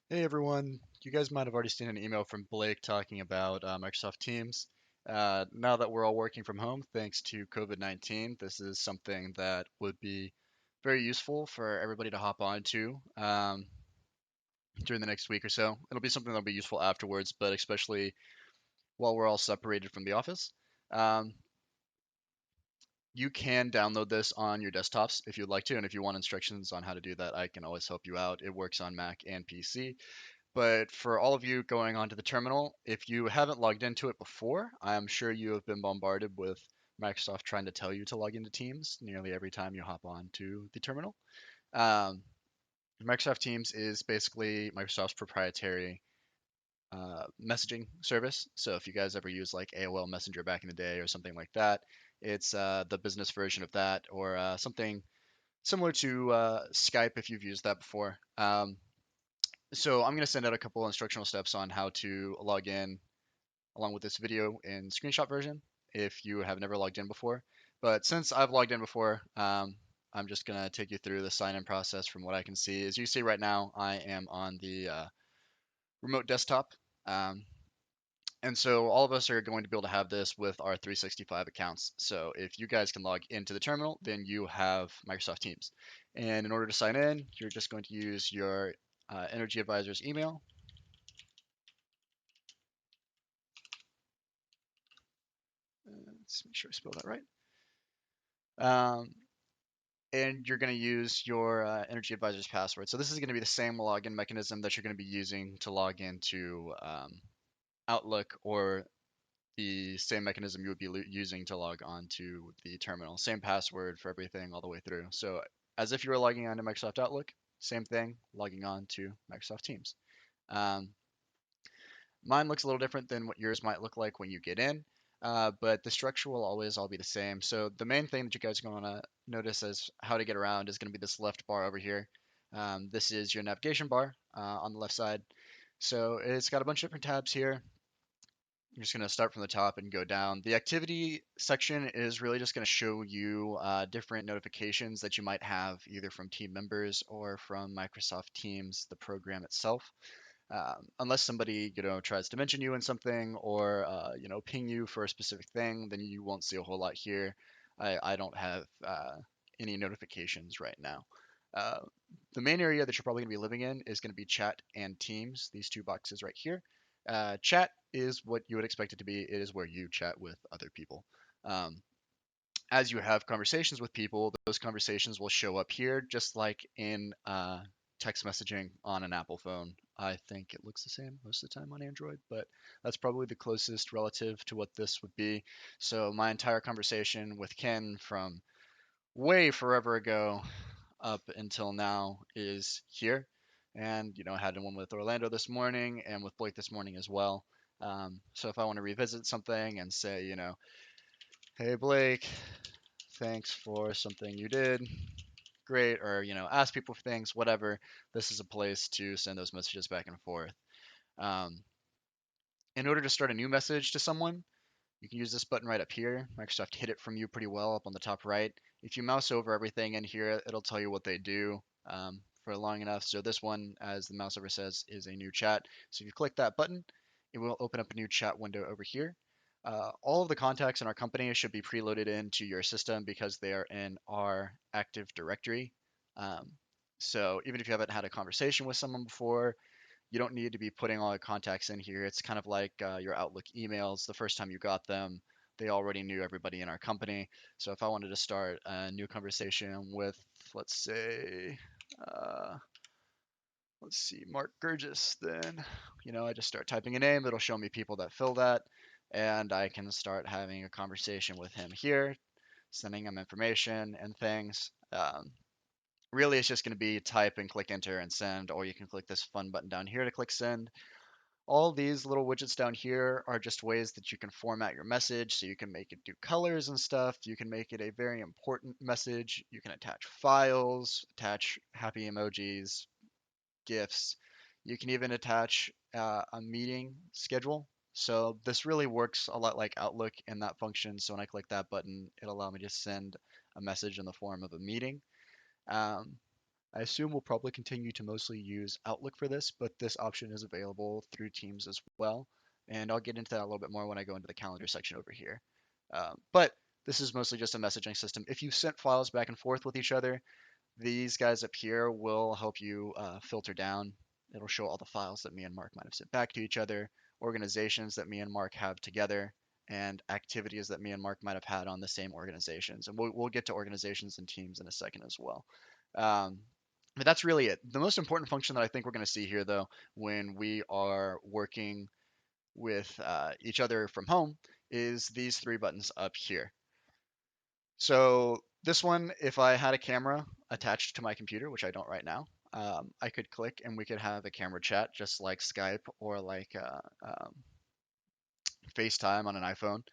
Hey everyone, you guys might have already seen an email from Blake talking about Microsoft Teams. Now that we're all working from home thanks to COVID-19, this is something that would be very useful for everybody to hop onto during the next week or so. It'll be something that'll be useful afterwards, but especially while we're all separated from the office. Um, you can download this on your desktops if you'd like to, and if you want instructions on how to do that, I can always help you out. It works on Mac and PC. But for all of you going onto the terminal, if you haven't logged into it before, I'm sure you have been bombarded with Microsoft trying to tell you to log into Teams nearly every time you hop on to the terminal. Um, Microsoft Teams is basically Microsoft's proprietary messaging service. So if you guys ever use like AOL Messenger back in the day or something like that, it's the business version of that, or something similar to Skype if you've used that before. So I'm going to send out a couple instructional steps on how to log in along with this video in screenshot version if you have never logged in before. But since I've logged in before, I'm just going to take you through the sign in process from what I can see. As you see right now, I am on the remote desktop. Um, and so all of us are going to be able to have this with our 365 accounts. So if you guys can log into the terminal, then you have Microsoft Teams. And in order to sign in, you're just going to use your Energy Advisor's email. Let's make sure I spell that right. Um, and you're going to use your Energy Advisor's password. So this is going to be the same login mechanism that you're going to be using to log into Outlook, or the same mechanism you would be using to log on to the terminal. Same password for everything all the way through. So as if you were logging on to Microsoft Outlook, same thing, logging on to Microsoft Teams. Um, Mine looks a little different than what yours might look like when you get in, but the structure will always all be the same. So the main thing that you guys are going to notice as how to get around is going to be this left bar over here. This is your navigation bar on the left side. So it's got a bunch of different tabs here. I'm just going to start from the top and go down. The activity section is really just going to show you different notifications that you might have either from team members or from Microsoft Teams, the program itself. Unless somebody tries to mention you in something, or ping you for a specific thing, then you won't see a whole lot here. I don't have any notifications right now. Uh, the main area that you're probably going to be living in is going to be chat and teams, these two boxes right here. Chat is what you would expect it to be. It is where you chat with other people. Um, as you have conversations with people, those conversations will show up here, just like in text messaging on an Apple phone. I think it looks the same most of the time on Android, but that's probably the closest relative to what this would be. So my entire conversation with Ken from way forever ago up until now is here. And, I had one with Orlando this morning and with Blake this morning as well. So if I want to revisit something and say, hey, Blake, thanks for something you did, great, or ask people for things, whatever, this is a place to send those messages back and forth. um, in order to start a new message to someone, you can use this button right up here. Microsoft hid it from you pretty well up on the top right. If you mouse over everything in here, it'll tell you what they do for long enough. So this one, as the mouse over says, is a new chat. So if you click that button, it will open up a new chat window over here. All of the contacts in our company should be preloaded into your system because they are in our Active Directory. Um, so even if you haven't had a conversation with someone before, you don't need to be putting all the contacts in here. It's kind of like your Outlook emails. The first time you got them, they already knew everybody in our company. So if I wanted to start a new conversation with, let's say, uh, let's see, Mark Gurgis, then, I just start typing a name. It'll show me people that fill that. And I can start having a conversation with him here, sending him information and things. Really, it's just going to be type and click enter and send, or you can click this fun button down here to click send. All these little widgets down here are just ways that you can format your message, so you can make it do colors and stuff. You can make it a very important message. You can attach files, attach happy emojis, GIFs. You can even attach a meeting schedule. So this really works a lot like Outlook in that function. So when I click that button, it'll allow me to send a message in the form of a meeting. Um, I assume we'll probably continue to mostly use Outlook for this, but this option is available through Teams as well. And I'll get into that a little bit more when I go into the calendar section over here. But this is mostly just a messaging system. If you sent files back and forth with each other, these guys up here will help you filter down. It'll show all the files that me and Mark might have sent back to each other, organizations that me and Mark have together, and activities that me and Mark might have had on the same organizations. And we'll get to organizations and teams in a second as well. Um, but that's really it. The most important function that I think we're going to see here, though, when we are working with each other from home, is these three buttons up here. So this one, if I had a camera attached to my computer, which I don't right now, I could click and we could have a camera chat just like Skype or like FaceTime on an iPhone.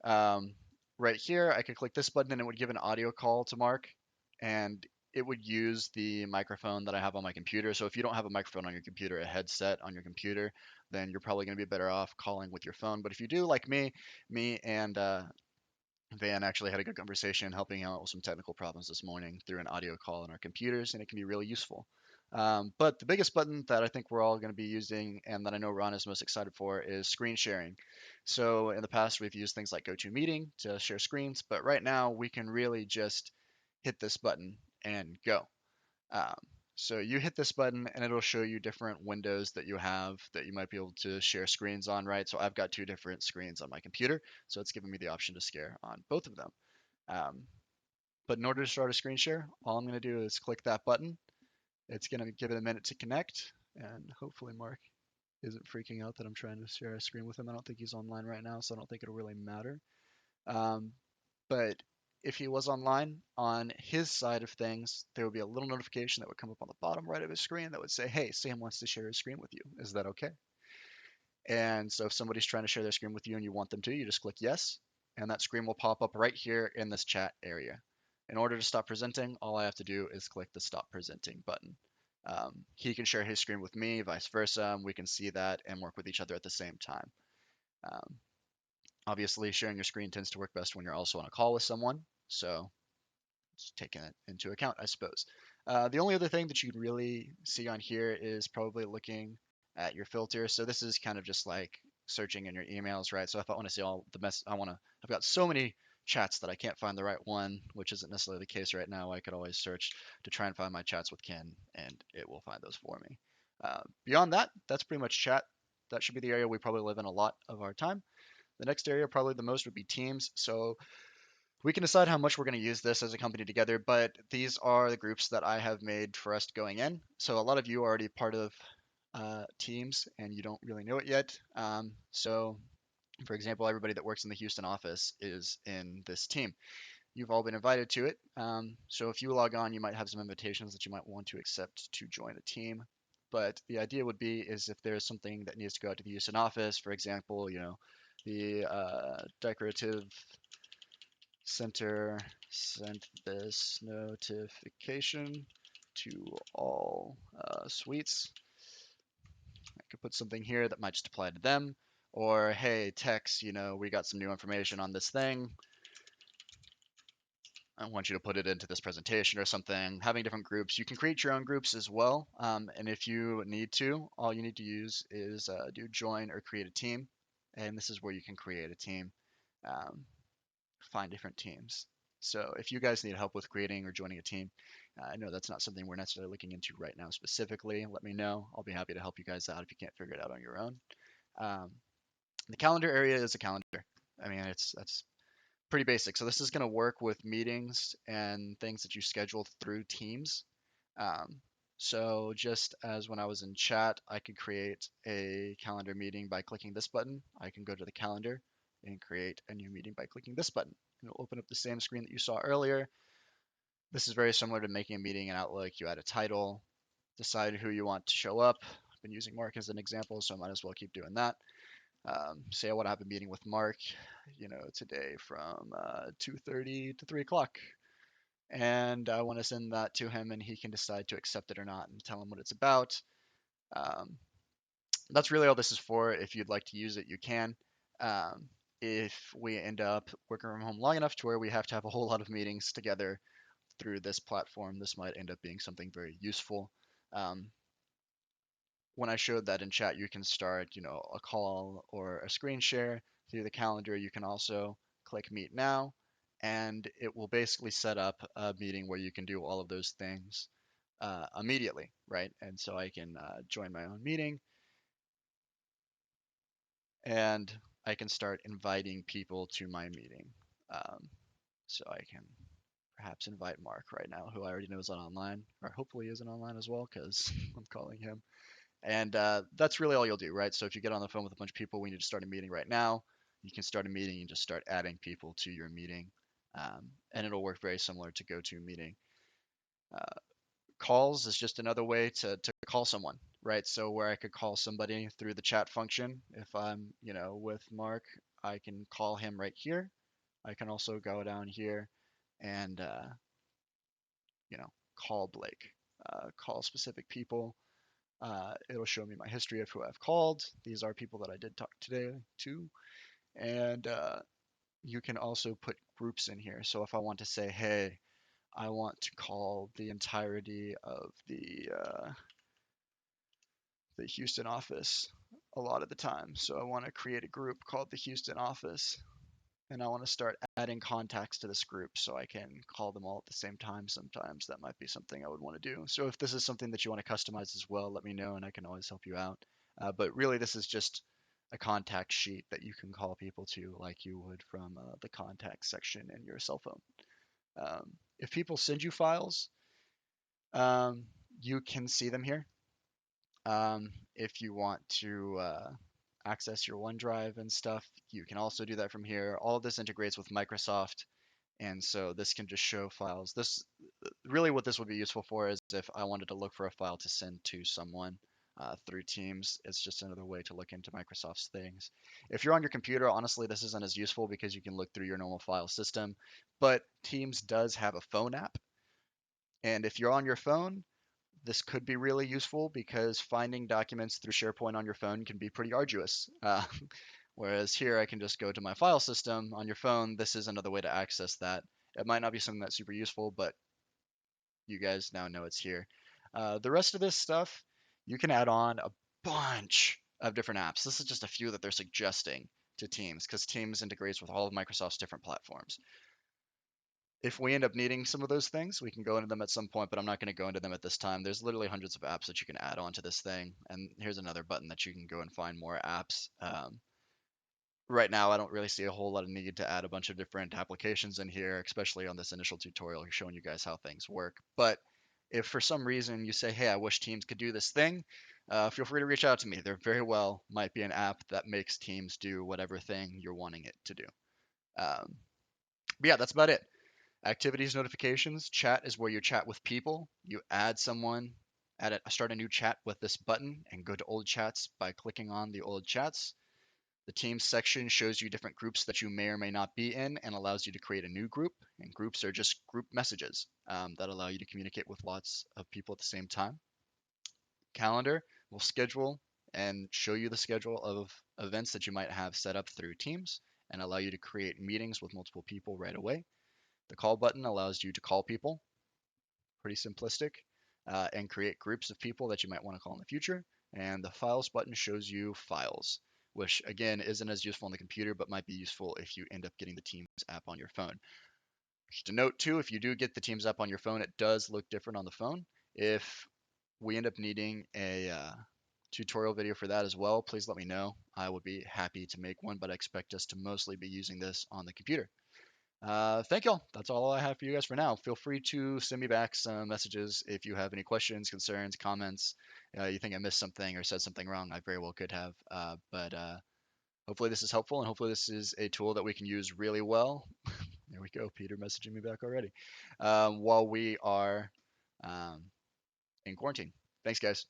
Um, right here, I could click this button and it would give an audio call to Mark, and it would use the microphone that I have on my computer. So if you don't have a microphone on your computer, a headset on your computer, then you're probably going to be better off calling with your phone. But if you do, like me and Van actually had a good conversation helping out with some technical problems this morning through an audio call on our computers, and it can be really useful. But the biggest button that I think we're all going to be using and that I know Ron is most excited for is screen sharing. So in the past, we've used things like GoToMeeting to share screens, but right now we can really just hit this button and go. Um, so you hit this button and it'll show you different windows that you have that you might be able to share screens on, right? So I've got two different screens on my computer, so it's giving me the option to share on both of them. Um, but in order to start a screen share, all I'm going to do is click that button. It's going to give it a minute to connect, and hopefully Mark isn't freaking out that I'm trying to share a screen with him. I don't think he's online right now, so I don't think it'll really matter. Um, but if he was online on his side of things, there would be a little notification that would come up on the bottom right of his screen that would say, "Hey, Sam wants to share his screen with you. Is that okay?" And so if somebody's trying to share their screen with you and you want them to, you just click yes, and that screen will pop up right here in this chat area. In order to stop presenting, all I have to do is click the stop presenting button. He can share his screen with me, vice versa. We can see that and work with each other at the same time. Um, Obviously, sharing your screen tends to work best when you're also on a call with someone. So just taking it into account, I suppose. The only other thing that you can really see on here is probably looking at your filter. So this is kind of just like searching in your emails, right? So if I want to see all the mess, I've got so many chats that I can't find the right one, which isn't necessarily the case right now. I could always search to try and find my chats with Ken, and it will find those for me. Beyond that, that's pretty much chat. That should be the area we probably live in a lot of our time. The next area, probably the most, would be Teams. So we can decide how much we're going to use this as a company together, but these are the groups that I have made for us going in. So a lot of you are already part of Teams and you don't really know it yet. So, for example, everybody that works in the Houston office is in this team. You've all been invited to it. So if you log on, you might have some invitations that you might want to accept to join a team. But the idea would be is if there's something that needs to go out to the Houston office, for example, the decorative center sent this notification to all suites. I could put something here that might just apply to them. Or, hey, Tex, we got some new information on this thing. I want you to put it into this presentation or something. Having different groups. You can create your own groups as well. And if you need to, all you need to use is do join or create a team. And this is where you can create a team. Find different teams. So if you guys need help with creating or joining a team, I know that's not something we're necessarily looking into right now specifically. Let me know. I'll be happy to help you guys out if you can't figure it out on your own. Um, the calendar area is a calendar. I mean, that's pretty basic. So this is going to work with meetings and things that you schedule through Teams. Um, so just as when I was in chat, I could create a calendar meeting by clicking this button. I can go to the calendar and create a new meeting by clicking this button. And it'll open up the same screen that you saw earlier. This is very similar to making a meeting in Outlook. You add a title, decide who you want to show up. I've been using Mark as an example, so I might as well keep doing that. Say I want to have a meeting with Mark, today from 2:30 to 3 o'clock. And I want to send that to him, and he can decide to accept it or not and tell him what it's about. Um, that's really all this is for. If you'd like to use it, you can. If we end up working from home long enough to where we have to have a whole lot of meetings together through this platform, this might end up being something very useful. Um, when I showed that in chat, you can start, a call or a screen share through the calendar. You can also click Meet Now, and it will basically set up a meeting where you can do all of those things immediately, right? And so I can join my own meeting, and I can start inviting people to my meeting. Um, so I can perhaps invite Mark right now, who I already know is on online, or hopefully isn't online as well, because I'm calling him. And that's really all you'll do, right? So if you get on the phone with a bunch of people, we need to start a meeting right now. You can start a meeting and just start adding people to your meeting. And it'll work very similar to GoToMeeting. Uh, Calls is just another way to call someone, right? So where I could call somebody through the chat function. If I'm, with Mark, I can call him right here. I can also go down here and, call Blake, call specific people. It'll show me my history of who I've called. These are people that I did talk today to. And you can also put groups in here. So if I want to say, hey, I want to call the entirety of the Houston office a lot of the time. So I want to create a group called the Houston office, and I want to start adding contacts to this group so I can call them all at the same time sometimes. That might be something I would want to do. So if this is something that you want to customize as well, let me know and I can always help you out. But really, this is just a contact sheet that you can call people to like you would from the contact section in your cell phone. If people send you files, um, you can see them here. If you want to access your OneDrive and stuff, you can also do that from here. All of this integrates with Microsoft, and so this can just show files. This really what this would be useful for is if I wanted to look for a file to send to someone through Teams. It's just another way to look into Microsoft's things. If you're on your computer, honestly, this isn't as useful because you can look through your normal file system, but Teams does have a phone app, and if you're on your phone, this could be really useful because finding documents through SharePoint on your phone can be pretty arduous. Whereas here I can just go to my file system on your phone. This is another way to access that. It might not be something that's super useful, but you guys now know it's here. The rest of this stuff, you can add on a bunch of different apps. This is just a few that they're suggesting to Teams because Teams integrates with all of Microsoft's different platforms. If we end up needing some of those things, we can go into them at some point, but I'm not going to go into them at this time. There's literally hundreds of apps that you can add on to this thing. And here's another button that you can go and find more apps. Right now, I don't really see a whole lot of need to add a bunch of different applications in here, especially on this initial tutorial showing you guys how things work. But if for some reason you say, hey, I wish Teams could do this thing, feel free to reach out to me. There very well might be an app that makes Teams do whatever thing you're wanting it to do. But yeah, that's about it. Activities, notifications, chat is where you chat with people. You add someone, start a new chat with this button and go to old chats by clicking on the old chats. The teams section shows you different groups that you may or may not be in and allows you to create a new group. And groups are just group messages that allow you to communicate with lots of people at the same time. Calendar will schedule and show you the schedule of events that you might have set up through Teams and allow you to create meetings with multiple people right away. The call button allows you to call people, pretty simplistic, and create groups of people that you might want to call in the future. And the files button shows you files, which again isn't as useful on the computer, but might be useful if you end up getting the Teams app on your phone. Just a note too, if you do get the Teams app on your phone, it does look different on the phone. If we end up needing a tutorial video for that as well, please let me know. I would be happy to make one, but I expect us to mostly be using this on the computer. Thank y'all. That's all I have for you guys for now. Feel free to send me back some messages if you have any questions, concerns, comments. You think I missed something or said something wrong. I very well could have. But hopefully this is helpful and hopefully this is a tool that we can use really well. There we go. Peter messaging me back already. While we are in quarantine. Thanks, guys.